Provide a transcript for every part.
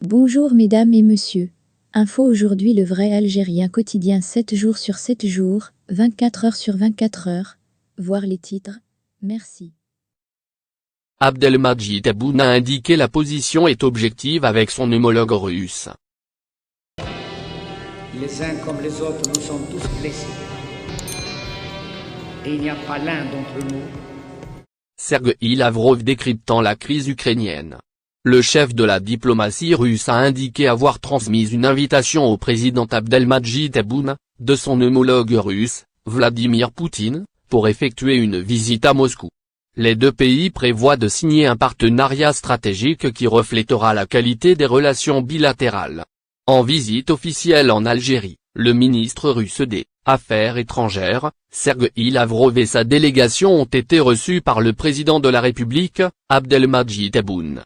Bonjour mesdames et messieurs. Info aujourd'hui le vrai algérien quotidien 7 jours sur 7 jours, 24 heures sur 24 heures. Voir les titres. Merci. Abdelmadjid Tebboune a indiqué la position est objective avec son homologue russe. Les uns comme les autres, nous sommes tous blessés. Et il n'y a pas l'un d'entre nous. Sergueï Lavrov décryptant la crise ukrainienne. Le chef de la diplomatie russe a indiqué avoir transmis une invitation au président Abdelmadjid Tebboune, de son homologue russe, Vladimir Poutine, pour effectuer une visite à Moscou. Les deux pays prévoient de signer un partenariat stratégique qui reflétera la qualité des relations bilatérales. En visite officielle en Algérie, le ministre russe des Affaires étrangères, Sergueï Lavrov et sa délégation ont été reçus par le président de la République, Abdelmadjid Tebboune.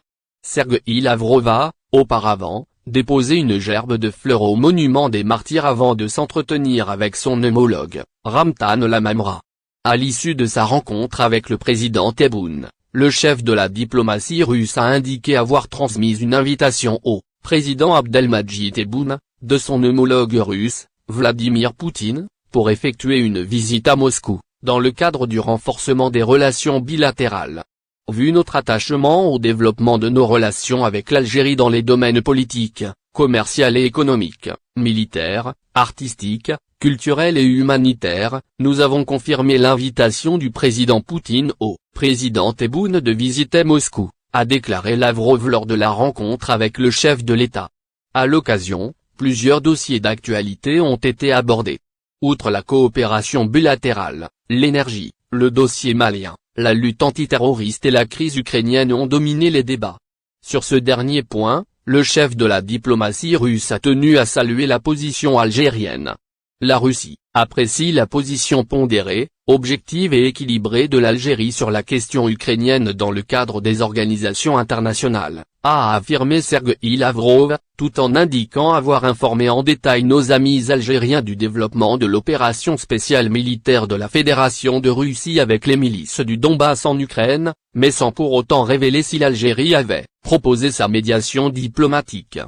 Sergueï Lavrov a, auparavant, déposé une gerbe de fleurs au monument des martyrs avant de s'entretenir avec son homologue, Ramtan Lamamra. À l'issue de sa rencontre avec le président Tebboune, le chef de la diplomatie russe a indiqué avoir transmis une invitation au président Abdelmadjid Tebboune, de son homologue russe, Vladimir Poutine, pour effectuer une visite à Moscou, dans le cadre du renforcement des relations bilatérales. Vu notre attachement au développement de nos relations avec l'Algérie dans les domaines politiques, commercial et économique, militaire, artistique, culturel et humanitaire, nous avons confirmé l'invitation du président Poutine au président Tebboune de visiter Moscou, a déclaré Lavrov lors de la rencontre avec le chef de l'État. À l'occasion, plusieurs dossiers d'actualité ont été abordés. Outre la coopération bilatérale, l'énergie, le dossier malien, la lutte antiterroriste et la crise ukrainienne ont dominé les débats. Sur ce dernier point, le chef de la diplomatie russe a tenu à saluer la position algérienne. La Russie apprécie la position pondérée, objective et équilibrée de l'Algérie sur la question ukrainienne dans le cadre des organisations internationales, a affirmé Sergueï Lavrov, tout en indiquant avoir informé en détail nos amis algériens du développement de l'opération spéciale militaire de la Fédération de Russie avec les milices du Donbass en Ukraine, mais sans pour autant révéler si l'Algérie avait proposé sa médiation diplomatique.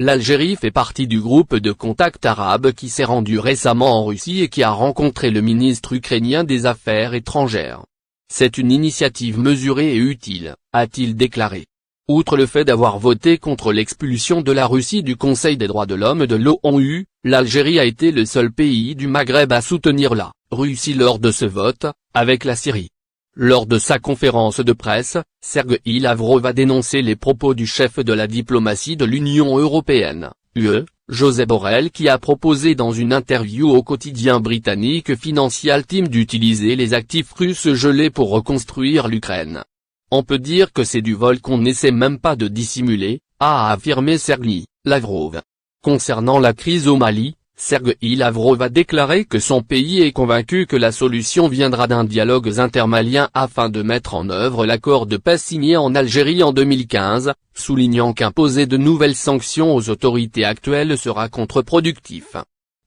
L'Algérie fait partie du groupe de contact arabe qui s'est rendu récemment en Russie et qui a rencontré le ministre ukrainien des Affaires étrangères. C'est une initiative mesurée et utile, a-t-il déclaré. Outre le fait d'avoir voté contre l'expulsion de la Russie du Conseil des droits de l'homme de l'ONU, l'Algérie a été le seul pays du Maghreb à soutenir la Russie lors de ce vote, avec la Syrie. Lors de sa conférence de presse, Sergueï Lavrov a dénoncé les propos du chef de la diplomatie de l'Union européenne, UE, Josep Borrell qui a proposé dans une interview au quotidien britannique Financial Times d'utiliser les actifs russes gelés pour reconstruire l'Ukraine. On peut dire que c'est du vol qu'on n'essaie même pas de dissimuler, a affirmé Sergueï Lavrov. Concernant la crise au Mali, Sergueï Lavrov a déclaré que son pays est convaincu que la solution viendra d'un dialogue intermalien afin de mettre en œuvre l'accord de paix signé en Algérie en 2015, soulignant qu'imposer de nouvelles sanctions aux autorités actuelles sera contre-productif.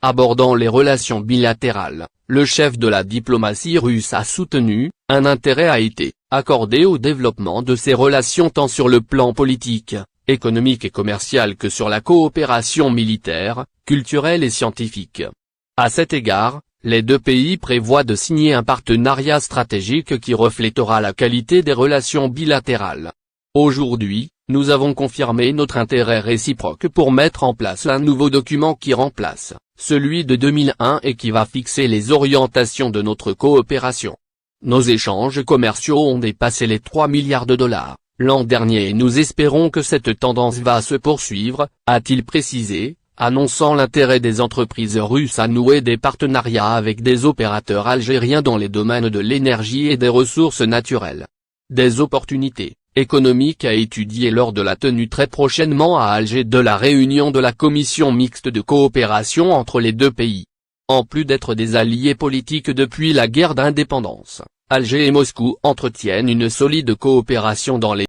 Abordant les relations bilatérales, le chef de la diplomatie russe a soutenu, un intérêt a été accordé au développement de ces relations tant sur le plan politique, économique et commercial que sur la coopération militaire, culturelle et scientifique. À cet égard, les deux pays prévoient de signer un partenariat stratégique qui reflétera la qualité des relations bilatérales. Aujourd'hui, nous avons confirmé notre intérêt réciproque pour mettre en place un nouveau document qui remplace celui de 2001 et qui va fixer les orientations de notre coopération. Nos échanges commerciaux ont dépassé les 3 milliards de dollars l'an dernier et nous espérons que cette tendance va se poursuivre, a-t-il précisé, annonçant l'intérêt des entreprises russes à nouer des partenariats avec des opérateurs algériens dans les domaines de l'énergie et des ressources naturelles. Des opportunités économiques à étudier lors de la tenue très prochainement à Alger de la réunion de la commission mixte de coopération entre les deux pays. En plus d'être des alliés politiques depuis la guerre d'indépendance, Alger et Moscou entretiennent une solide coopération dans les